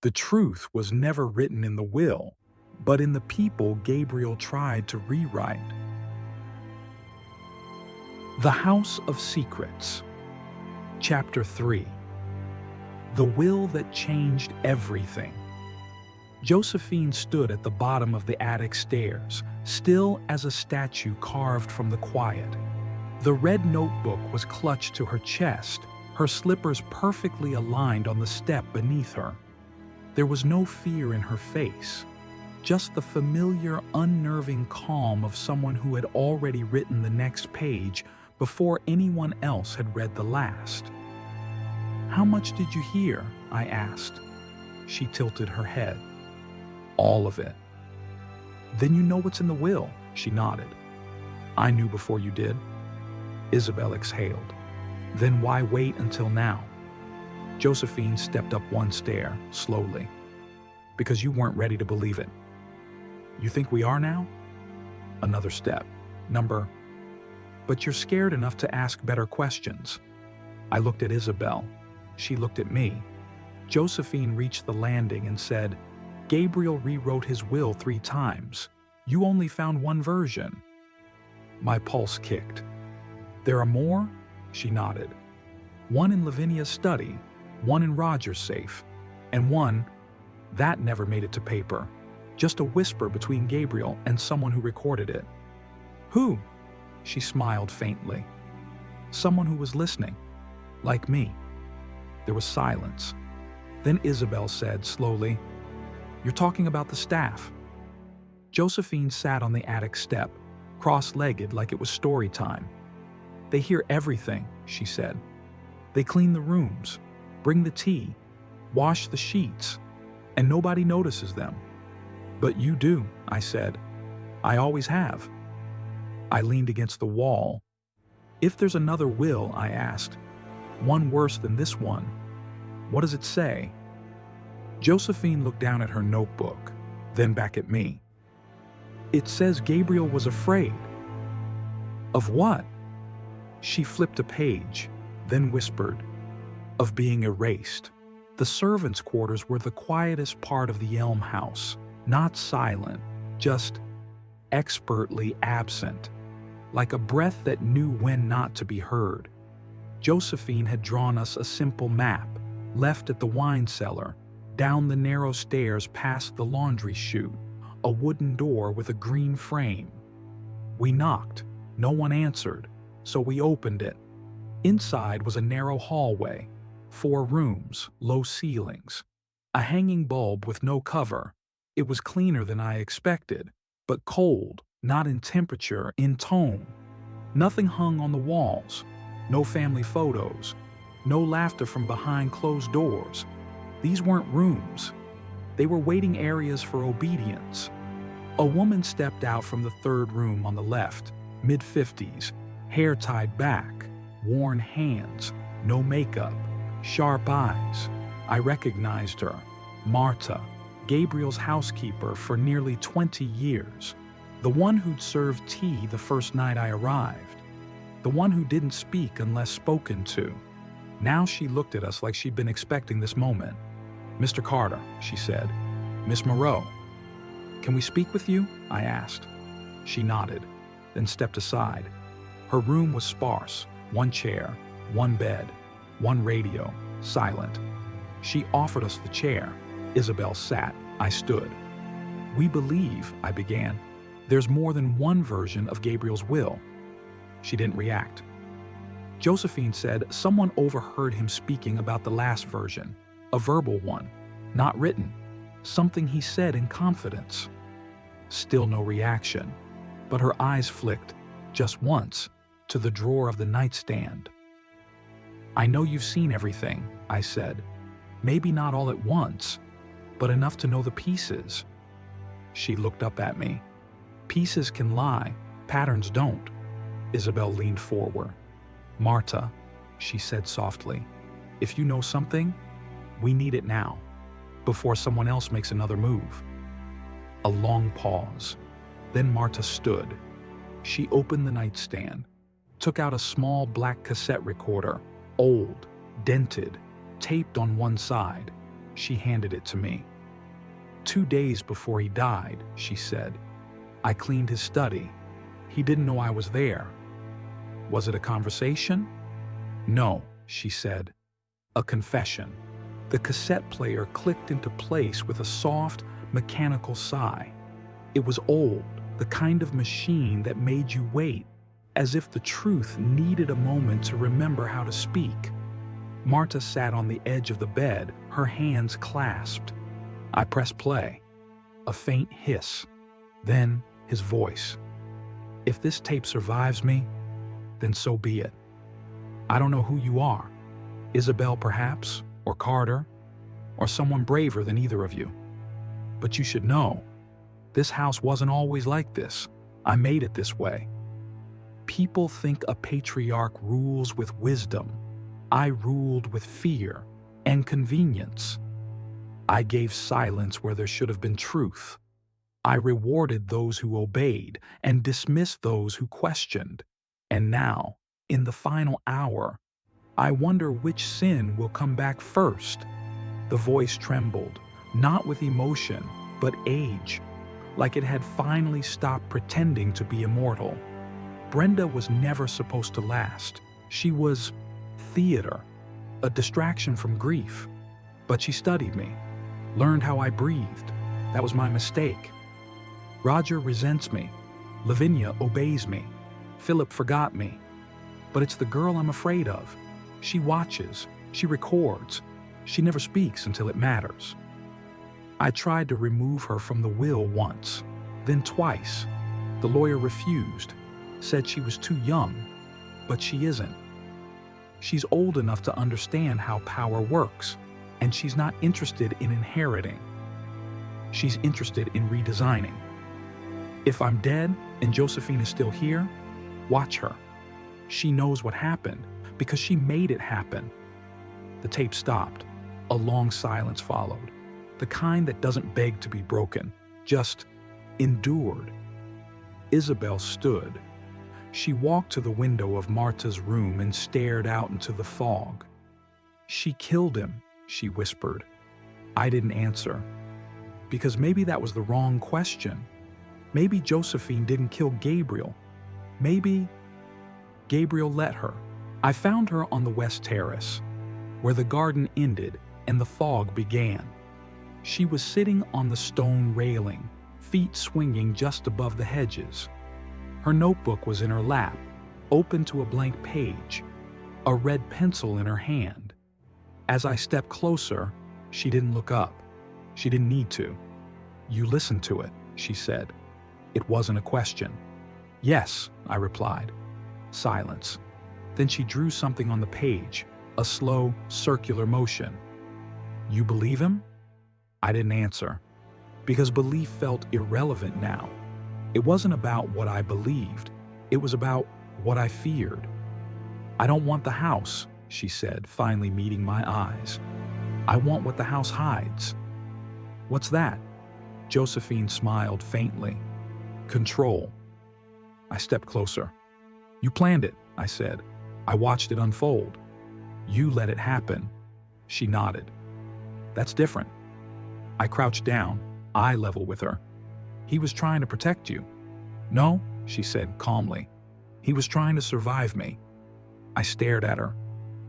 The truth was never written in the will, but in the people Gabriel tried to rewrite. The House of Secrets. Chapter 3. The Will That Changed Everything. Josephine stood at the bottom of the attic stairs, still as a statue carved from the quiet. The red notebook was clutched to her chest, her slippers perfectly aligned on the step beneath her. There was no fear in her face, just the familiar, unnerving calm of someone who had already written the next page before anyone else had read the last. "How much did you hear?" I asked. She tilted her head. "All of it." "Then you know what's in the will," she nodded. "I knew before you did." Isabel exhaled. "Then why wait until now?" Josephine stepped up one stair, slowly. "Because you weren't ready to believe it." "You think we are now?" Another step. Number. "But you're scared enough to ask better questions." I looked at Isabel. She looked at me. Josephine reached the landing and said, "Gabriel rewrote his will 3 times. You only found one version." My pulse kicked. "There are more?" She nodded. "One in Lavinia's study, one in Roger's safe, and one that never made it to paper. Just a whisper between Gabriel and someone who recorded it." "Who?" She smiled faintly. "Someone who was listening, like me." There was silence. Then Isabel said slowly, "You're talking about the staff." Josephine sat on the attic step, cross-legged like it was story time. "They hear everything," she said. "They clean the rooms, bring the tea, wash the sheets, and nobody notices them." "But you do," I said. "I always have." I leaned against the wall. "If there's another will," I asked, "one worse than this one, what does it say?" Josephine looked down at her notebook, then back at me. "It says Gabriel was afraid." "Of what?" She flipped a page, then whispered, "Of being erased." The servants' quarters were the quietest part of the Elm house, not silent, just expertly absent, like a breath that knew when not to be heard. Josephine had drawn us a simple map, left at the wine cellar, down the narrow stairs past the laundry chute, a wooden door with a green frame. We knocked. No one answered, so we opened it. Inside was a narrow hallway, 4 rooms, low ceilings, a hanging bulb with no cover. It was cleaner than I expected, but cold, not in temperature, in tone. Nothing hung on the walls, no family photos, no laughter from behind closed doors. These weren't rooms. They were waiting areas for obedience. A woman stepped out from the 3rd room on the left, mid-50s, hair tied back, worn hands, no makeup, sharp eyes. I recognized her, Marta, Gabriel's housekeeper for nearly 20 years, the one who'd served tea the first night I arrived, the one who didn't speak unless spoken to. Now she looked at us like she'd been expecting this moment. "Mr. Carter," she said. "Miss Moreau." "Can we speak with you?" I asked. She nodded, then stepped aside. Her room was sparse, 1 chair, 1 bed, 1 radio, silent. She offered us the chair. Isabel sat. I stood. "We believe," I began, "there's more than one version of Gabriel's will." She didn't react. Josephine said someone overheard him speaking about the last version, a verbal one, not written, something he said in confidence. Still no reaction, but her eyes flicked, just once, to the drawer of the nightstand. "I know you've seen everything," I said. "Maybe not all at once, but enough to know the pieces." She looked up at me. "Pieces can lie, patterns don't." Isabel leaned forward. "Marta," she said softly, "if you know something, we need it now, before someone else makes another move." A long pause. Then Marta stood. She opened the nightstand, took out a small black cassette recorder, old, dented, taped on one side. She handed it to me. 2 days before he died, she said. I cleaned his study. He didn't know I was there. Was it a conversation? No, she said. A confession. The cassette player clicked into place with a soft, mechanical sigh. It was old, the kind of machine that made you wait, as if the truth needed a moment to remember how to speak. Marta sat on the edge of the bed, her hands clasped. I pressed play. A faint hiss. Then his voice. If this tape survives me, then so be it. I don't know who you are. Isabel perhaps, or Carter, or someone braver than either of you. But you should know, this house wasn't always like this. I made it this way. People think a patriarch rules with wisdom. I ruled with fear and convenience. I gave silence where there should have been truth. I rewarded those who obeyed and dismissed those who questioned. And now, in the final hour, I wonder which sin will come back first. The voice trembled, not with emotion, but age, like it had finally stopped pretending to be immortal. Brenda was never supposed to last. She was theater, a distraction from grief. But she studied me, learned how I breathed. That was my mistake. Roger resents me. Lavinia obeys me. Philip forgot me. But it's the girl I'm afraid of. She watches, she records, she never speaks until it matters. I tried to remove her from the will once, then twice. The lawyer refused, said she was too young, but she isn't. She's old enough to understand how power works, and she's not interested in inheriting. She's interested in redesigning. If I'm dead and Josephine is still here, watch her. She knows what happened because she made it happen. The tape stopped. A long silence followed, the kind that doesn't beg to be broken, just endured. Isabel stood. She walked to the window of Marta's room and stared out into the fog. She killed him, she whispered. I didn't answer, because maybe that was the wrong question. Maybe Josephine didn't kill Gabriel. Maybe Gabriel let her. I found her on the west terrace, where the garden ended and the fog began. She was sitting on the stone railing, feet swinging just above the hedges. Her notebook was in her lap, open to a blank page, a red pencil in her hand. As I stepped closer, she didn't look up. She didn't need to. You listened to it, she said. It wasn't a question. Yes, I replied. Silence. Then she drew something on the page, a slow, circular motion. You believe him? I didn't answer, because belief felt irrelevant now. It wasn't about what I believed. It was about what I feared. I don't want the house, she said, finally meeting my eyes. I want what the house hides. What's that? Josephine smiled faintly. Control. I stepped closer. You planned it, I said. I watched it unfold. You let it happen. She nodded. That's different. I crouched down, eye level with her. He was trying to protect you. No, she said calmly. He was trying to survive me. I stared at her.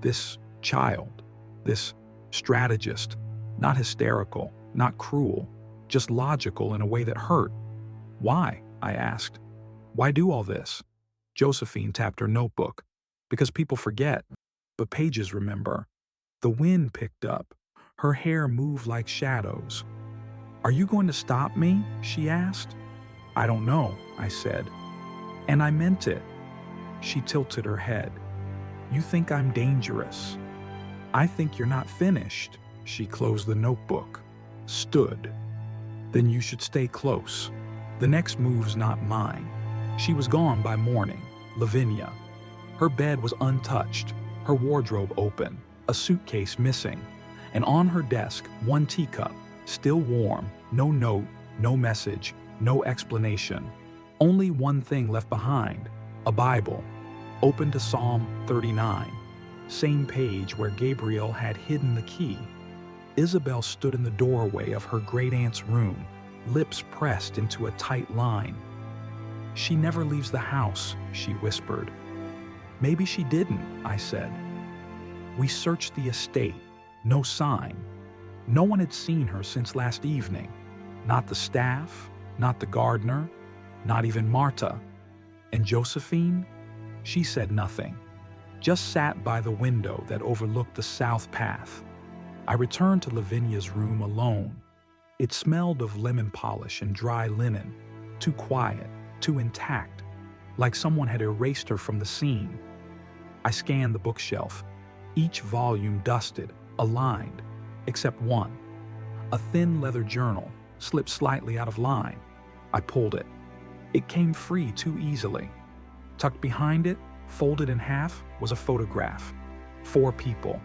This child, this strategist, not hysterical, not cruel, just logical in a way that hurt. Why? I asked. Why do all this? Josephine tapped her notebook. Because people forget, but pages remember. The wind picked up. Her hair moved like shadows. Are you going to stop me? She asked. I don't know, I said. And I meant it. She tilted her head. You think I'm dangerous. I think you're not finished. She closed the notebook. Stood. Then you should stay close. The next move's not mine. She was gone by morning. Lavinia. Her bed was untouched, her wardrobe open, a suitcase missing, and on her desk, one teacup, still warm, no note, no message, no explanation. Only one thing left behind, a Bible, open to Psalm 39, same page where Gabriel had hidden the key. Isabel stood in the doorway of her great-aunt's room, lips pressed into a tight line. "She never leaves the house," she whispered. "Maybe she didn't," I said. We searched the estate. No sign. No one had seen her since last evening. Not the staff, not the gardener, not even Marta. And Josephine? She said nothing. Just sat by the window that overlooked the south path. I returned to Lavinia's room alone. It smelled of lemon polish and dry linen, too quiet, too intact, like someone had erased her from the scene. I scanned the bookshelf, each volume dusted, aligned, except one. A thin leather journal slipped slightly out of line. I pulled it. It came free too easily. Tucked behind it, folded in half, was a photograph. 4 people,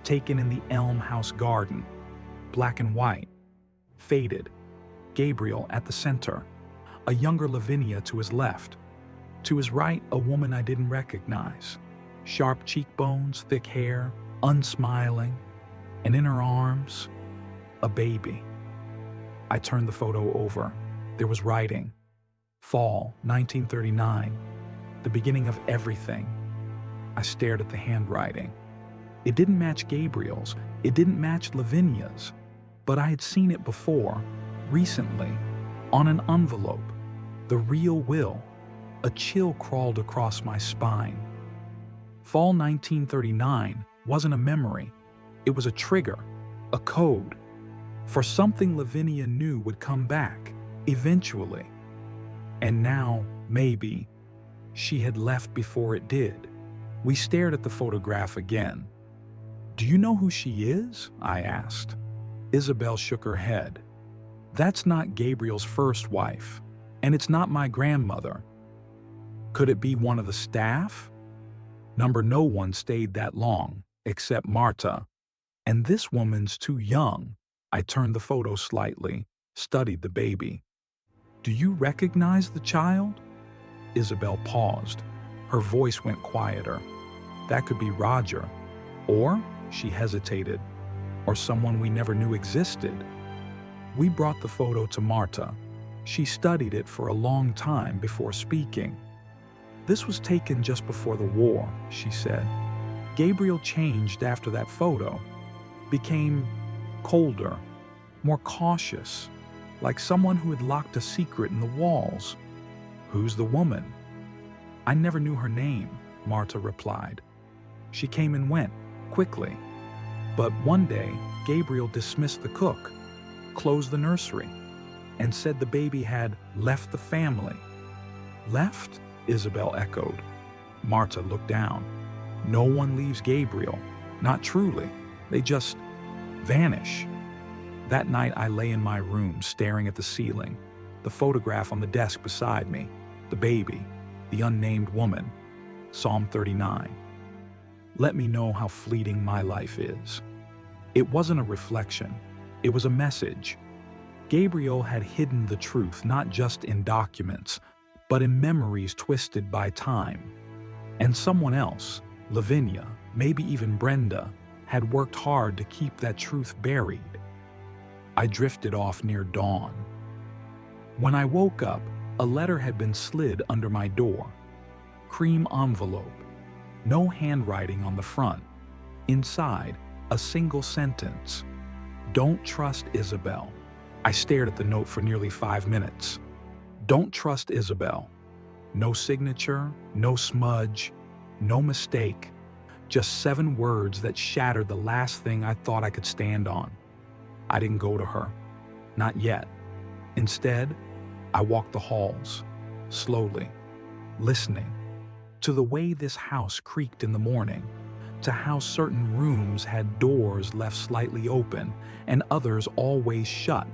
taken in the Elm House garden. Black and white. Faded. Gabriel at the center. A younger Lavinia to his left. To his right, a woman I didn't recognize. Sharp cheekbones, thick hair, unsmiling. And in her arms, a baby. I turned the photo over. There was writing. Fall, 1939. The beginning of everything. I stared at the handwriting. It didn't match Gabriel's. It didn't match Lavinia's. But I had seen it before, recently, on an envelope. The real will. A chill crawled across my spine. Fall 1939 wasn't a memory. It was a trigger, a code, for something Lavinia knew would come back, eventually. And now, maybe, she had left before it did. We stared at the photograph again. "Do you know who she is?" I asked. Isabel shook her head. "That's not Gabriel's first wife, and it's not my grandmother. Could it be one of the staff? No one stayed that long, except Marta. And this woman's too young." I turned the photo slightly, studied the baby. "Do you recognize the child?" Isabel paused. Her voice went quieter. "That could be Roger. Or," she hesitated, "or someone we never knew existed." We brought the photo to Marta. She studied it for a long time before speaking. "This was taken just before the war," she said. "Gabriel changed after that photo. Became colder, more cautious, like someone who had locked a secret in the walls." "Who's the woman?" "I never knew her name," Marta replied. "She came and went, quickly. But one day, Gabriel dismissed the cook, closed the nursery, and said the baby had left the family." "Left?" Isabel echoed. Marta looked down. "No one leaves Gabriel. Not truly. They just vanish." That night I lay in my room staring at the ceiling, the photograph on the desk beside me, the baby, the unnamed woman. Psalm 39. Let me know how fleeting my life is. It wasn't a reflection. It was a message. Gabriel had hidden the truth not just in documents, but in memories twisted by time. And someone else, Lavinia, maybe even Brenda, had worked hard to keep that truth buried. I drifted off near dawn. When I woke up, a letter had been slid under my door. Cream envelope. No handwriting on the front. Inside, a single sentence. "Don't trust Isabel." I stared at the note for nearly 5 minutes. "Don't trust Isabel." No signature, no smudge, no mistake. Just 7 words that shattered the last thing I thought I could stand on. I didn't go to her. Not yet. Instead, I walked the halls, slowly, listening, to the way this house creaked in the morning, to how certain rooms had doors left slightly open and others always shut,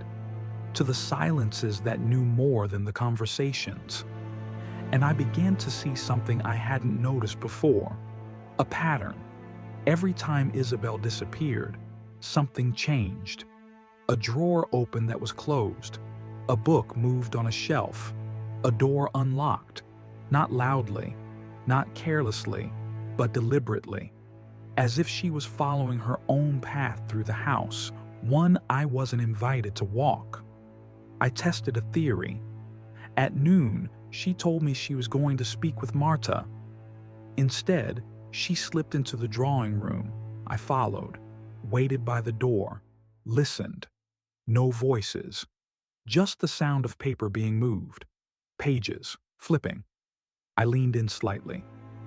to the silences that knew more than the conversations. And I began to see something I hadn't noticed before. A pattern. Every time Isabel disappeared, something changed. A drawer opened that was closed. A book moved on a shelf. A door unlocked. Not loudly, not carelessly, but deliberately. As if she was following her own path through the house, One I wasn't invited to walk. I tested a theory. At noon, she told me she was going to speak with Marta. Instead, she slipped into the drawing room. I followed, waited by the door, listened. No voices, just the sound of paper being moved, pages flipping. I leaned in slightly,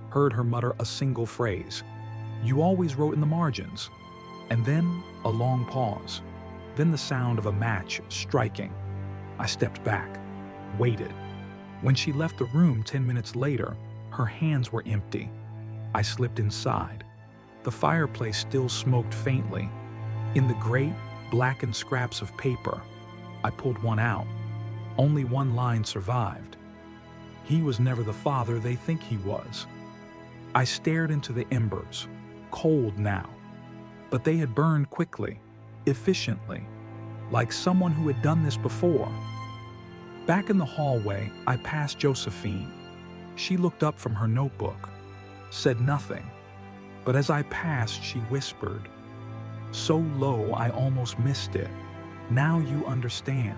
heard her mutter a single phrase. "You always wrote in the margins." And then a long pause, then the sound of a match striking. I stepped back, waited. When she left the room 10 minutes later, her hands were empty. I slipped inside. The fireplace still smoked faintly. In the grate, blackened scraps of paper. I pulled one out. Only one line survived. "He was never the father they think he was." I stared into the embers, cold now. But they had burned quickly, efficiently, like someone who had done this before. Back in the hallway, I passed Josephine. She looked up from her notebook, said nothing. But as I passed, she whispered, so low I almost missed it. "Now you understand."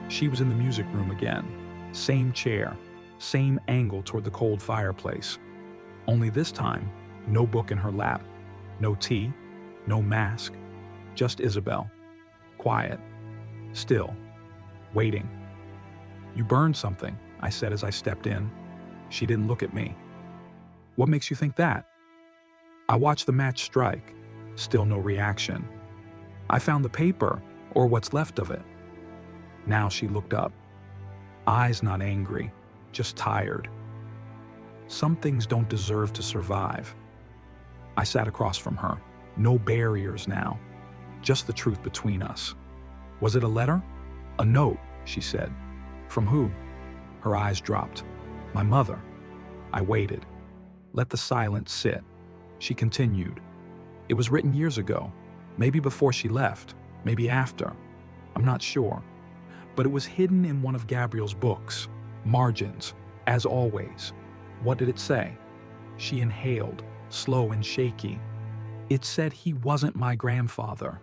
She was in the music room again. Same chair, same angle toward the cold fireplace. Only this time, no book in her lap, no tea, no mask, just Isabel. Quiet, still, waiting. "You burned something," I said as I stepped in. She didn't look at me. "What makes you think that?" I watched the match strike. Still no reaction. "I found the paper, or what's left of it." Now she looked up. Eyes not angry, just tired. Some things don't deserve to survive. I sat across from her. No barriers now. Just the truth between us. "Was it a letter?" "A note," she said. "From who?" Her eyes dropped. "My mother." I waited. Let the silence sit. She continued. "It was written years ago. Maybe before she left. Maybe after. I'm not sure. But it was hidden in one of Gabriel's books. Margins, as always. What did it say?" She inhaled, slow and shaky. "It said he wasn't my grandfather."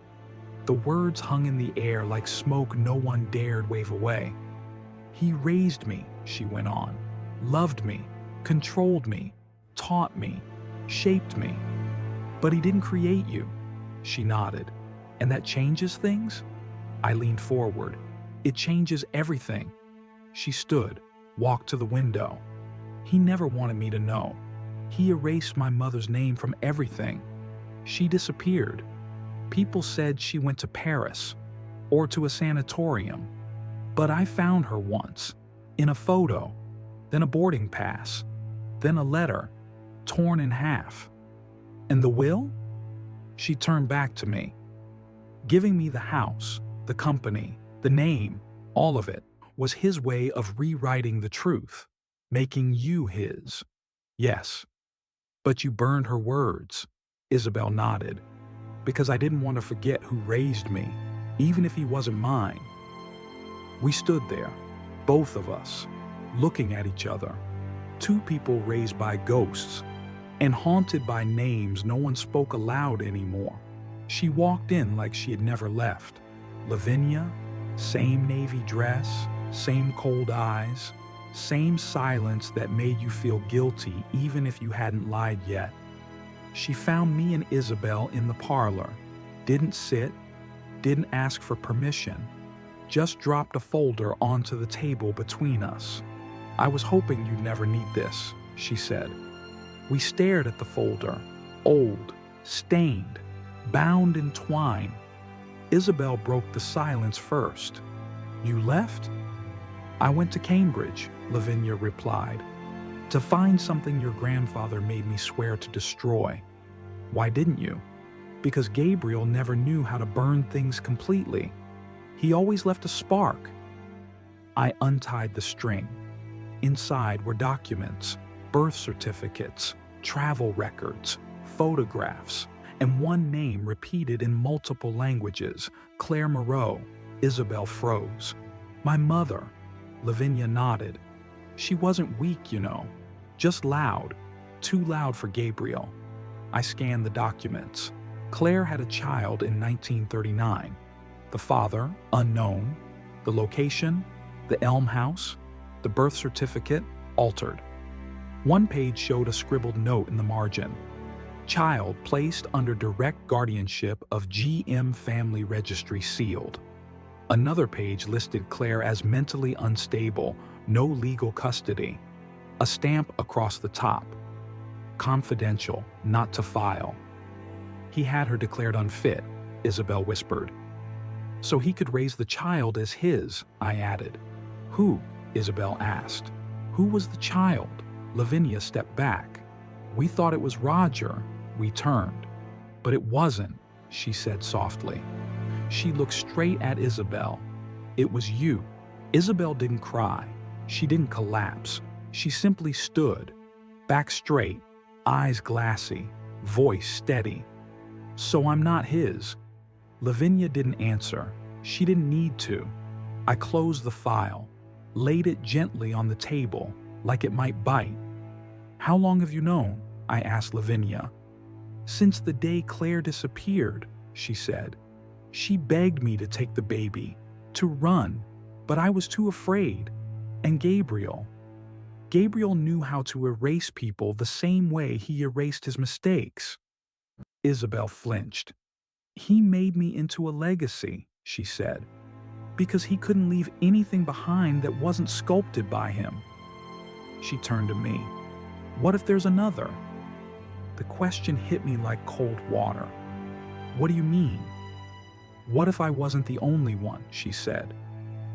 The words hung in the air like smoke no one dared wave away. "He raised me," she went on. "Loved me, controlled me, taught me, shaped me. But he didn't create you." She nodded. "And that changes things?" I leaned forward. "It changes everything." She stood, walked to the window. "He never wanted me to know. He erased my mother's name from everything. She disappeared. People said she went to Paris or to a sanatorium. But I found her once, in a photo, then a boarding pass, then a letter, torn in half. And the will?" She turned back to me. "Giving me the house, the company, the name, all of it, was his way of rewriting the truth, making you his." "Yes." "But you burned her words." Isabel nodded. "Because I didn't want to forget who raised me, even if he wasn't mine." We stood there, both of us, looking at each other. Two people raised by ghosts, and haunted by names no one spoke aloud anymore. She walked in like she had never left. Lavinia, same navy dress, same cold eyes, same silence that made you feel guilty even if you hadn't lied yet. She found me and Isabel in the parlor, didn't sit, didn't ask for permission, just dropped a folder onto the table between us. "I was hoping you'd never need this," she said. We stared at the folder, old, stained, bound in twine. Isabel broke the silence first. "You left?" "I went to Cambridge," Lavinia replied, "to find something your grandfather made me swear to destroy." "Why didn't you?" "Because Gabriel never knew how to burn things completely. He always left a spark." I untied the string. Inside were documents, birth certificates, travel records, photographs, and one name repeated in multiple languages, Claire Moreau. Isabel froze. "My mother." Lavinia nodded. "She wasn't weak, you know. Just loud. Too loud for Gabriel." I scanned the documents. Claire had a child in 1939. The father, unknown. The location, the Elm House. The birth certificate, altered. One page showed a scribbled note in the margin. Child placed under direct guardianship of GM Family Registry sealed. Another page listed Claire as mentally unstable, no legal custody. A stamp across the top. Confidential, not to file. He had her declared unfit, Isabel whispered. So he could raise the child as his, I added. Who? Isabel asked. Who was the child? Lavinia stepped back. We thought it was Roger. We turned. But it wasn't, she said softly. She looked straight at Isabel. It was you. Isabel didn't cry. She didn't collapse. She simply stood, back straight, eyes glassy, voice steady. So I'm not his. Lavinia didn't answer. She didn't need to. I closed the file, laid it gently on the table, like it might bite. How long have you known? I asked Lavinia. Since the day Claire disappeared, she said. She begged me to take the baby, to run, but I was too afraid. And Gabriel knew how to erase people the same way he erased his mistakes. Isabel flinched. He made me into a legacy, she said, because he couldn't leave anything behind that wasn't sculpted by him. She turned to me. What if there's another? The question hit me like cold water. What do you mean? What if I wasn't the only one, she said.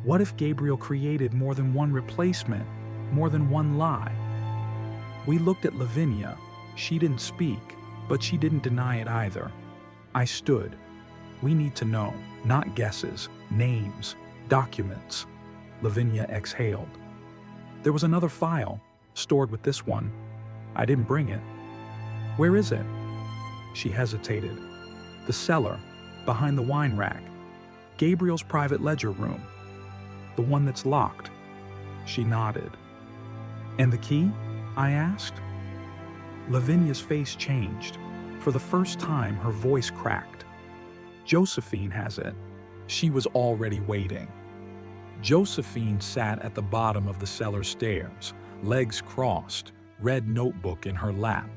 What if Gabriel created more than one replacement, more than one lie? We looked at Lavinia. She didn't speak, but she didn't deny it either. I stood. We need to know, not guesses, names, documents. Lavinia exhaled. There was another file, stored with this one. I didn't bring it. Where is it? She hesitated. The cellar, behind the wine rack. Gabriel's private ledger room. The one that's locked. She nodded. And the key? I asked. Lavinia's face changed. For the first time, her voice cracked. Josephine has it. She was already waiting. Josephine sat at the bottom of the cellar stairs, legs crossed, red notebook in her lap.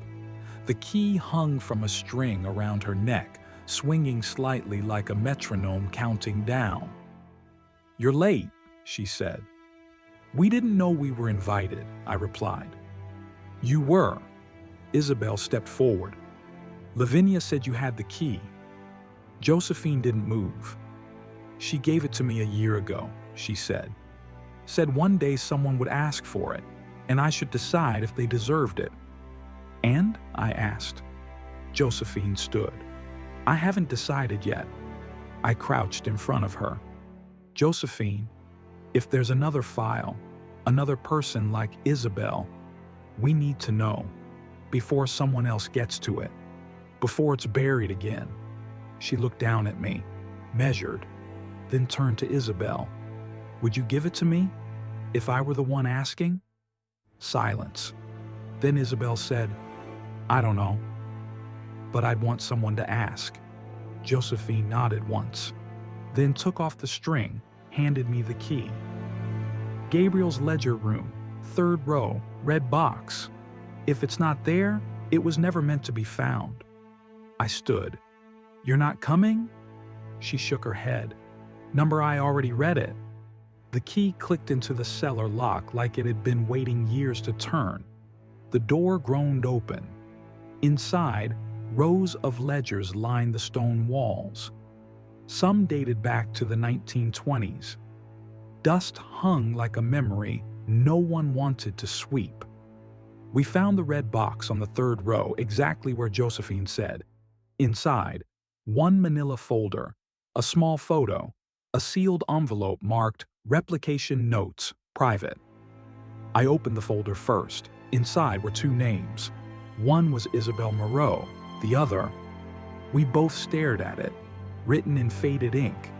The key hung from a string around her neck, swinging slightly like a metronome counting down. You're late, she said. We didn't know we were invited, I replied. You were. Isabel stepped forward. Lavinia said you had the key. Josephine didn't move. She gave it to me a year ago, she said. Said one day someone would ask for it, and I should decide if they deserved it. And? I asked. Josephine stood. I haven't decided yet. I crouched in front of her. Josephine, if there's another file, another person like Isabel, we need to know, before someone else gets to it, before it's buried again. She looked down at me, measured, then turned to Isabel. Would you give it to me, if I were the one asking? Silence. Then Isabel said, I don't know, but I'd want someone to ask. Josephine nodded once, then took off the string, handed me the key. Gabriel's ledger room, 3rd row, red box. If it's not there, it was never meant to be found. I stood. You're not coming? She shook her head. Number I already read it. The key clicked into the cellar lock like it had been waiting years to turn. The door groaned open. Inside, rows of ledgers lined the stone walls. Some dated back to the 1920s. Dust hung like a memory no one wanted to sweep. We found the red box on the 3rd row, exactly where Josephine said. Inside, one manila folder, a small photo, a sealed envelope marked Replication Notes, Private. I opened the folder first. Inside were 2 names. One was Isabel Moreau, the other. We both stared at it, written in faded ink,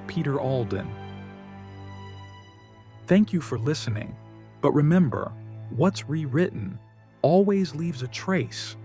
Peter Alden. Thank you for listening, but remember, what's rewritten always leaves a trace.